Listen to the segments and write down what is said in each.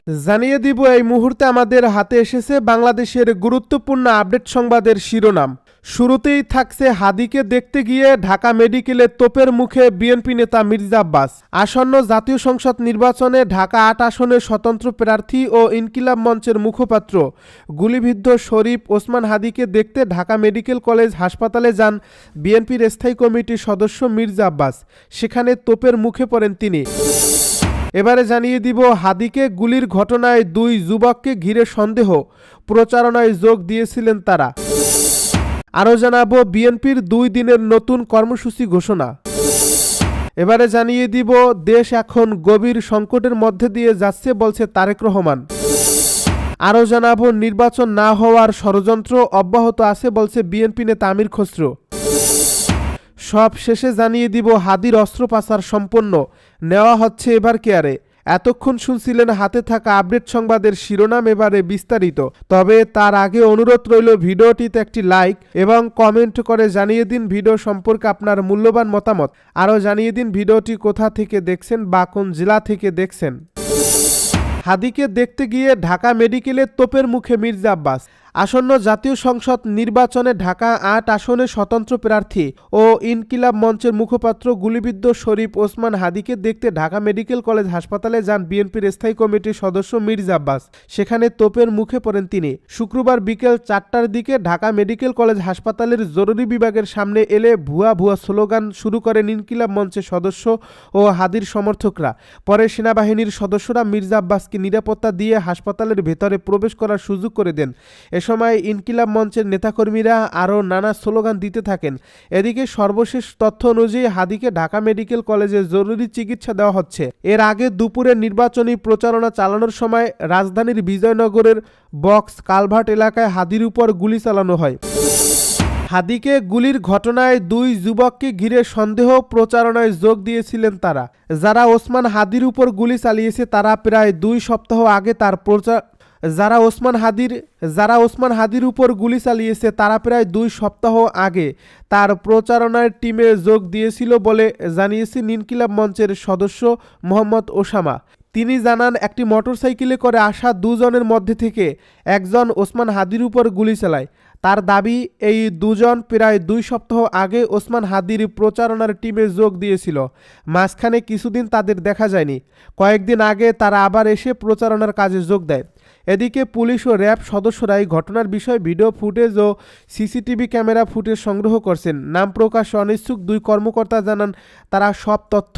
জানিয়ে দিব এই মুহূর্তে আমাদের হাতে এসেছে বাংলাদেশের গুরুত্বপূর্ণ আপডেট সংবাদের শিরোনাম। শুরুতেই থাকছে হাদিকে দেখতে গিয়ে ঢাকা মেডিকেলে তোপের মুখে বিএনপি নেতা মির্জা আব্বাস। আসন্ন জাতীয় সংসদ নির্বাচনে ঢাকা ৮ আসনের স্বতন্ত্র প্রার্থী ও ইনকিলাব মঞ্চের মুখপাত্র গুলিবিদ্ধ শরীফ ওসমান হাদিকে দেখতে ঢাকা মেডিকেল কলেজ হাসপাতালে যান বিএনপির স্থায়ী কমিটির সদস্য মির্জা আব্বাস। সেখানে তোপের মুখে পড়েন তিনি। এবারে জানিয়ে দিব হাদিকে গুলির ঘটনায় দুই যুবককে ঘিরে সন্দেহ, প্রচারণায় যোগ দিয়েছিলেন তারা। আরও জানাবো বিএনপির 2 দিনের নতুন কর্মসূচি ঘোষণা। এবারে জানিয়ে দিব দেশ এখন গভীর সংকটের মধ্যে দিয়ে যাচ্ছে বলছে তারেক রহমান। আরও জানাবো নির্বাচন না হওয়ার ষড়যন্ত্র অব্যাহত আছে বলছে বিএনপি নেতা আমির খসরু। সব শেষে জানিয়ে দিব হাদির অস্ত্র পাচার সম্পন্ন, নেওয়া হচ্ছে এবার কেয়ারে। এতক্ষণ শুনছিলেন হাতে থাকা আপডেট সংবাদের শিরোনাম, এবারে বিস্তারিত। তবে তার আগে অনুরোধ রইল ভিডিওটিতে একটি লাইক এবং কমেন্ট করে জানিয়ে দিন ভিডিও সম্পর্কে আপনার মূল্যবান মতামত। আরও জানিয়ে দিন ভিডিওটি কোথা থেকে দেখছেন বা কোন জেলা থেকে দেখছেন। হাদিকে দেখতে গিয়ে ঢাকা মেডিকেলে তোপের মুখে মির্জা আব্বাস। আসন্ন জাতীয় সংসদ নির্বাচনে ঢাকা ৮ আসনে স্বতন্ত্র প্রার্থী ও ইনকিলাব মঞ্চের মুখপাত্র গুলিবিদ্ধ শরীফ ওসমান হাদিকে দেখতে ঢাকা মেডিকেল কলেজ হাসপাতালে যান বিএনপির স্থায়ী কমিটির সদস্য মির্জা আব্বাস। সেখানে তোপের মুখে পড়েন তিনি। শুক্রবার বিকেল 4টার দিকে ঢাকা মেডিকেল কলেজ হাসপাতালের জরুরি বিভাগের সামনে এলে ভুয়া স্লোগান শুরু করেন ইনকিলাব মঞ্চের সদস্য ও হাদির সমর্থকরা। পরে সেনাবাহিনীর সদস্যরা মির্জা আব্বাসকে নিরাপত্তা দিয়ে হাসপাতালের ভেতরে প্রবেশ করার সুযোগ করে দেন। সময় ইনকিলাব মঞ্চের নেতাকর্মীরা আরও নানা স্লোগান দিতে থাকেন। এদিকে সর্বশেষ তথ্য অনুযায়ী হাদিকে ঢাকা মেডিকেল কলেজে জরুরি চিকিৎসা দেওয়া হচ্ছে। এর আগে দুপুরে নির্বাচনী প্রচারণা চালানোর সময় রাজধানীর বিজয়নগরের বক্স কালভার্ট এলাকায় হাদির উপর গুলি চালানো হয়। হাদিকে গুলির ঘটনায় দুই যুবককে ঘিরে সন্দেহ, প্রচারণায় যোগ দিয়েছিলেন তারা। যারা ওসমান হাদির উপর গুলি চালিয়েছে তারা প্রায় 2 সপ্তাহ আগে তার যারা ওসমান হাদির উপর গুলি চালিয়েছে তারা প্রায় 2 সপ্তাহ আগে তার প্রচারণার টিমে যোগ দিয়েছিল বলে জানিয়েছে ইনকিলাব মঞ্চের সদস্য মোহাম্মদ ওসামা। তিনি জানান, একটি মোটরসাইকেলে করে আসা 2 জনের মধ্যে থেকে একজন ওসমান হাদির উপর গুলি চালায়। তার দাবি, এই 2 জন প্রায় 2 সপ্তাহ আগে ওসমান হাদির প্রচারণার টিমে যোগ দিয়েছিল। মাঝখানে কিছুদিন তাদের দেখা যায়নি। কয়েকদিন আগে তারা আবার এসে প্রচারণার কাজে যোগ দেয়। এদিকে পুলিশ ও র্যাব সদস্যরা এই ঘটনার বিষয়ে ভিডিও ফুটেজ ও সিসিটিভি ক্যামেরা ফুটেজ সংগ্রহ করছেন। নাম প্রকাশে অনিচ্ছুক 2 কর্মকর্তা জানান, তারা সব তথ্য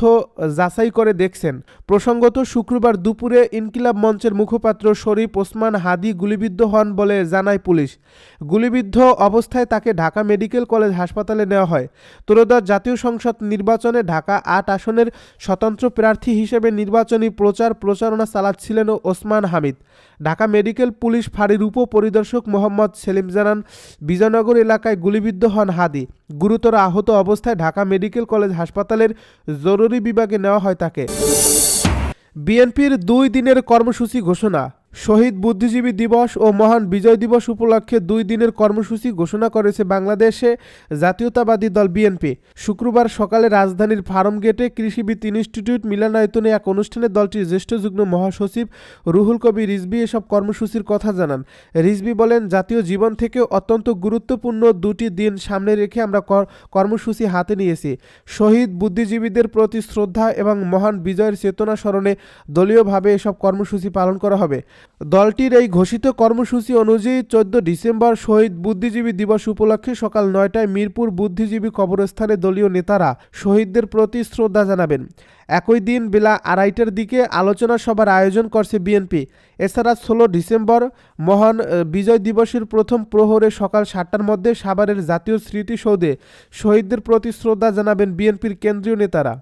যাচাই করে দেখছেন। প্রসঙ্গত শুক্রবার দুপুরে ইনকিলাব মঞ্চের মুখপাত্র শরীফ ওসমান হাদি গুলিবিদ্ধ হন বলে জানায় পুলিশ। গুলিবিদ্ধ অবস্থায় তাকে ঢাকা মেডিকেল কলেজ হাসপাতালে নেওয়া হয়। ত্রয়োদশ জাতীয় সংসদ নির্বাচনে ঢাকা ৮ আসনের স্বতন্ত্র প্রার্থী হিসেবে নির্বাচনী প্রচারণা চালাচ্ছিলেন ওসমান হামিদ। ঢাকা মেডিকেল পুলিশ ফাঁড়ির উপপরিদর্শক মোহাম্মদ সেলিম জানান, বিজয়নগর এলাকায় গুলিবিদ্ধ হন হাদি। গুরুতর আহত অবস্থায় ঢাকা মেডিকেল কলেজ হাসপাতালের জরুরি বিভাগে নেওয়া হয় তাকে। বিএনপির 2 দিনের কর্মসূচি ঘোষণা। শহীদ বুদ্ধিজীবী দিবস ও মহান বিজয় দিবস উপলক্ষে 2 দিনের কর্মসূচি ঘোষণা করেছে বাংলাদেশে জাতীয়তাবাদী দল বিএনপি। শুক্রবার সকালে রাজধানীর ফার্মগেটে কৃষিবিদ ইনস্টিটিউট মিলনায়তনে এক অনুষ্ঠানে দলটির জ্যেষ্ঠ যুগ্ম মহাসচিব রুহুল কবির রিজভী এসব কর্মসূচির কথা জানান। রিজভী বলেন, জাতীয় জীবন থেকে অত্যন্ত গুরুত্বপূর্ণ 2টি দিন সামনে রেখে আমরা কর্মসূচি হাতে নিয়েছি। শহীদ বুদ্ধিজীবীদের প্রতি শ্রদ্ধা এবং মহান বিজয়ের চেতনা স্মরণে দলীয়ভাবে এসব কর্মসূচি পালন করা হবে। দলটির এই ঘোষিত কর্মসূচি অনুযায়ী 14 ডিসেম্বর শহীদ বুদ্ধিজীবী দিবস উপলক্ষে সকাল 9টায় মিরপুর বুদ্ধিজীবী কবরস্থানে দলীয় নেতারা শহীদদের প্রতি শ্রদ্ধা জানাবেন। একই দিন বেলা 2:30টার দিকে আলোচনা সভার আয়োজন করছে বিএনপি। এছাড়া 16 ডিসেম্বর মহান বিজয় দিবসের প্রথম প্রহরে সকাল 7টার মধ্যে সাভারের জাতীয় স্মৃতিসৌধে শহীদদের প্রতি শ্রদ্ধা জানাবেন বিএনপির কেন্দ্রীয় নেতারা।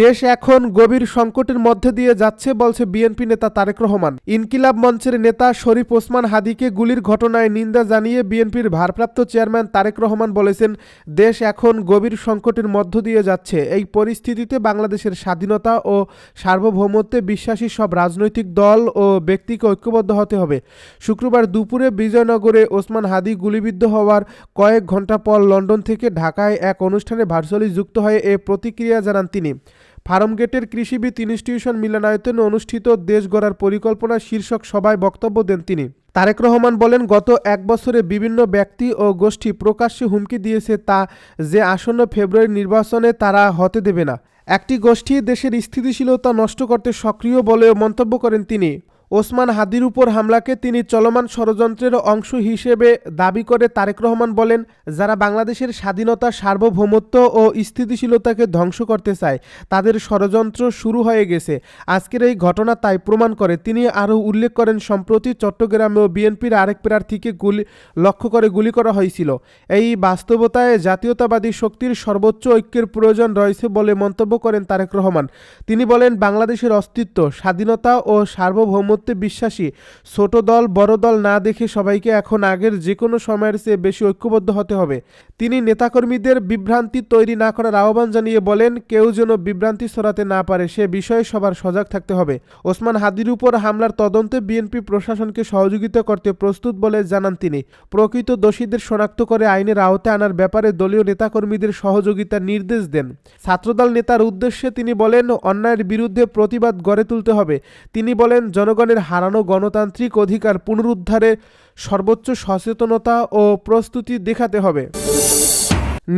দেশ এখন গভীর সংকটের মধ্যে দিয়ে যাচ্ছে বলছে বিএনপি নেতা তারেক রহমান। ইনকিলাব মঞ্চের নেতা শরীফ ওসমান হাদিকে গুলির ঘটনায় নিন্দা জানিয়ে বিএনপির ভারপ্রাপ্ত চেয়ারম্যান তারেক রহমান বলেছেন, দেশ এখন গভীর সংকটের মধ্য দিয়ে যাচ্ছে। এই পরিস্থিতিতে বাংলাদেশের স্বাধীনতা ও সার্বভৌমত্বে বিশ্বাসী সব রাজনৈতিক দল ও ব্যক্তিকে ঐক্যবদ্ধ হতে হবে। শুক্রবার দুপুরে বিজয়নগরে ওসমান হাদি গুলিবিদ্ধ হওয়ার কয়েক ঘণ্টা পর লন্ডন থেকে ঢাকায় এক অনুষ্ঠানে ভার্চুয়ালি যুক্ত হয়ে এ প্রতিক্রিয়া জানান তিনি। ফার্মগেটের কৃষিবিদ ইনস্টিটিউশন মিলনায়তনে অনুষ্ঠিত দেশ গড়ার পরিকল্পনা শীর্ষক সভায় বক্তব্য দেন তিনি। তারেক রহমান বলেন, গত এক বছরে বিভিন্ন ব্যক্তি ও গোষ্ঠী প্রকাশ্যে হুমকি দিয়েছে তা যে আসন্ন ফেব্রুয়ারি নির্বাচনে তারা হতে দেবে না। একটি গোষ্ঠী দেশের স্থিতিশীলতা নষ্ট করতে সক্রিয় বলেও মন্তব্য করেন তিনি। ওসমান হাদির উপর হামলাকে তিনি চলমান ষড়যন্ত্রের অংশ হিসেবে দাবি করে তারেক রহমান বলেন, যারা বাংলাদেশের স্বাধীনতা, সার্বভৌমত্ব ও স্থিতিশীলতাকে ধ্বংস করতে চায় তাদের ষড়যন্ত্র শুরু হয়ে গেছে। আজকের এই ঘটনা তাই প্রমাণ করে। তিনি আরও উল্লেখ করেন, সম্প্রতি চট্টগ্রামেও বিএনপির আরেক প্রার্থীকে লক্ষ্য করে গুলি করা হয়েছিল। এই বাস্তবতায় জাতীয়তাবাদী শক্তির সর্বোচ্চ ঐক্যের প্রয়োজন রয়েছে বলে মন্তব্য করেন তারেক রহমান। তিনি বলেন, বাংলাদেশের অস্তিত্ব, স্বাধীনতা ও সার্বভৌমত্ব বিশ্বাসী ছোট দল বড় দল না দেখে সবাইকে এখন আগের যে কোনো সময়ের চেয়ে বেশি ঐক্যবদ্ধ হতে হবে। তিনি নেতাকর্মীদের বিভ্রান্তি তৈরি না করার আহ্বান জানিয়ে বলেন, কেউ যেন বিভ্রান্তি ছড়াতে না পারে সে বিষয়ে সবার সজাগ থাকতে হবে। ওসমান হাদির উপর হামলার তদন্তে বিএনপি প্রশাসনকে সহযোগিতা করতে প্রস্তুত বলে জানান তিনি। প্রকৃত দোষীদের শনাক্ত করে আইনের আওতায় আনার ব্যাপারে দলীয় নেতাকর্মীদের সহযোগিতার নির্দেশ দেন। ছাত্রদল নেতার উদ্দেশ্যে তিনি বলেন, অন্যায়ের বিরুদ্ধে প্রতিবাদ গড়ে তুলতে হবে। তিনি বলেন, জনগণের হারানো গণতান্ত্রিক অধিকার পুনরুদ্ধারে সর্বোচ্চ সচেতনতা ও প্রস্তুতি দেখাতে হবে।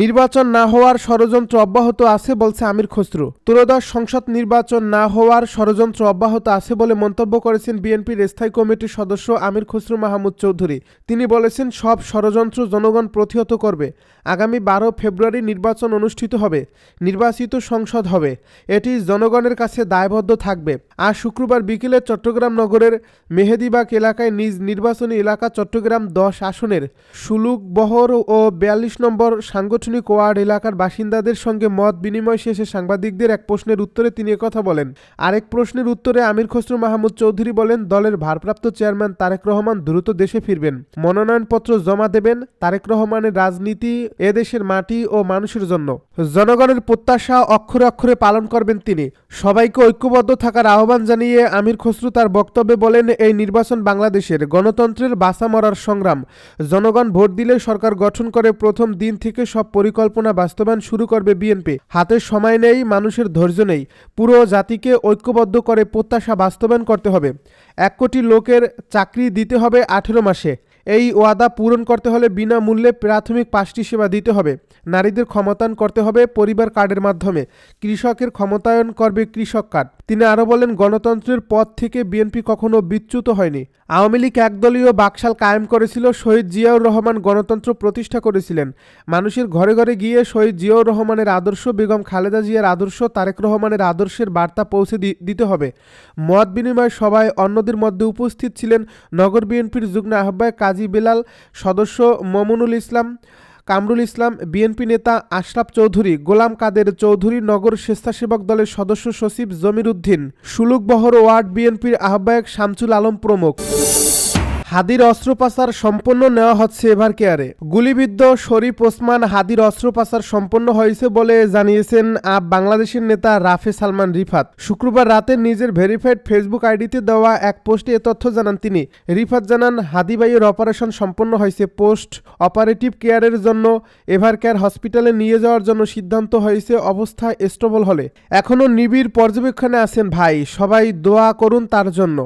নির্বাচন না হওয়ার ষড়যন্ত্র অব্যাহত আছে বলছে আমির খসরু। ত্রয়োদশ সংসদ নির্বাচন না হওয়ার ষড়যন্ত্র অব্যাহত আছে বলে মন্তব্য করেছেন বিএনপির স্থায়ী কমিটির সদস্য আমির খসরু মাহমুদ চৌধুরী। তিনি বলেছেন, সব ষড়যন্ত্র জনগণ প্রতিহত করবে। আগামী 12 ফেব্রুয়ারি নির্বাচন অনুষ্ঠিত হবে, নির্বাচিত সংসদ হবে, এটি জনগণের কাছে দায়বদ্ধ থাকবে। আজ শুক্রবার বিকেলে চট্টগ্রাম নগরের মেহেদীবাগ এলাকায় নিজ নির্বাচনী এলাকা চট্টগ্রাম 10 আসনের সুলুকবহর ও 42 নম্বর সাংগঠনিক ওয়ার্ড এলাকার বাসিন্দাদের সঙ্গে মত বিনিময় শেষে সাংবাদিকদের এক প্রশ্নের উত্তরে তিনি একথা বলেন। আরেক প্রশ্নের উত্তরে আমির খসরু মাহমুদ চৌধুরী বলেন, দলের ভারপ্রাপ্ত চেয়ারম্যান তারেক রহমান দ্রুত দেশে ফিরবেন, মনোনয়নপত্র জমা দেবেন। তারেক রহমানের রাজনীতি এদেশের মাটি ও মানুষের জন্য। জনগণের প্রত্যাশা অক্ষরে অক্ষরে পালন করবেন তিনি। সবাইকে ঐক্যবদ্ধ থাকার আহ্বান জানিয়ে আমির খসরু তার বক্তব্যে বলেন, এই নির্বাচন বাংলাদেশের গণতন্ত্রের বাঁচা মরার সংগ্রাম। জনগণ ভোট দিলে সরকার গঠন করে প্রথম দিন থেকে সব পরিকল্পনা বাস্তবায়ন শুরু করবে বিএনপি। হাতে সময় নেই, মানুষের ধৈর্য নেই। পুরো জাতিকে ঐক্যবদ্ধ করে প্রত্যাশা বাস্তবায়ন করতে হবে। 1 কোটি লোকের চাকরি দিতে হবে 18 মাসে। এই ওয়াদা পূরণ করতে হলে বিনামূল্যে প্রাথমিক 5টি সেবা দিতে হবে। নারীদের ক্ষমতায়ন করতে হবে পরিবার কার্ডের মাধ্যমে। কৃষকের ক্ষমতায়ন করবে কৃষক কার্ড। তিনি আরও বলেন, গণতন্ত্রের পথ থেকে বিএনপি কখনো বিচ্যুত হয়নি। আওয়ামী লীগ একদলীয় বাকশাল কায়েম করেছিল, শহীদ জিয়াউর রহমান গণতন্ত্র প্রতিষ্ঠা করেছিলেন। মানুষের ঘরে ঘরে গিয়ে শহীদ জিয়াউর রহমানের আদর্শ, বেগম খালেদা জিয়ার আদর্শ, তারেক রহমানের আদর্শের বার্তা পৌঁছে দিতে হবে। মত বিনিময় সভায় অন্যদের মধ্যে উপস্থিত ছিলেন নগর বিএনপির যুগ্ম আহ্বায়ক কাজী বেলাল, সদস্য মমনুল ইসলাম, কামরুল ইসলাম, বিএনপি নেতা আশরাফ চৌধুরী, গোলাম কাদের চৌধুরী, নগর স্বেচ্ছাসেবক দলের সদস্য সচিব জমির উদ্দিন, সুলুকবহর ওয়ার্ড বিএনপির আহ্বায়ক শামসুল আলম প্রমুখ। হাদির অস্ত্রোপচার সম্পন্ন নেওয়া হচ্ছে এভার কেয়ারে। গুলিবিদ্ধ শরীফ ওসমান হাদির অস্ত্রোপচার সম্পন্ন হয়েছে বলে জানিয়েছেন বাংলাদেশের নেতা রাফে সালমান রিফাত। শুক্রবার রাতে নিজের ভেরিফাইড ফেসবুক আইডিতে দেওয়া এক পোস্টে এ তথ্য জানান তিনি। রিফাত জানান, হাদি ভাইয়ের অপারেশন সম্পন্ন হয়েছে। পোস্ট অপারেটিভ কেয়ারের জন্য এভার কেয়ার হসপিটালে নিয়ে যাওয়ার জন্য সিদ্ধান্ত হয়েছে। অবস্থা স্টেবল হলে এখনও নিবিড় পর্যবেক্ষণে আছেন ভাই, সবাই দোয়া করুন তার জন্য।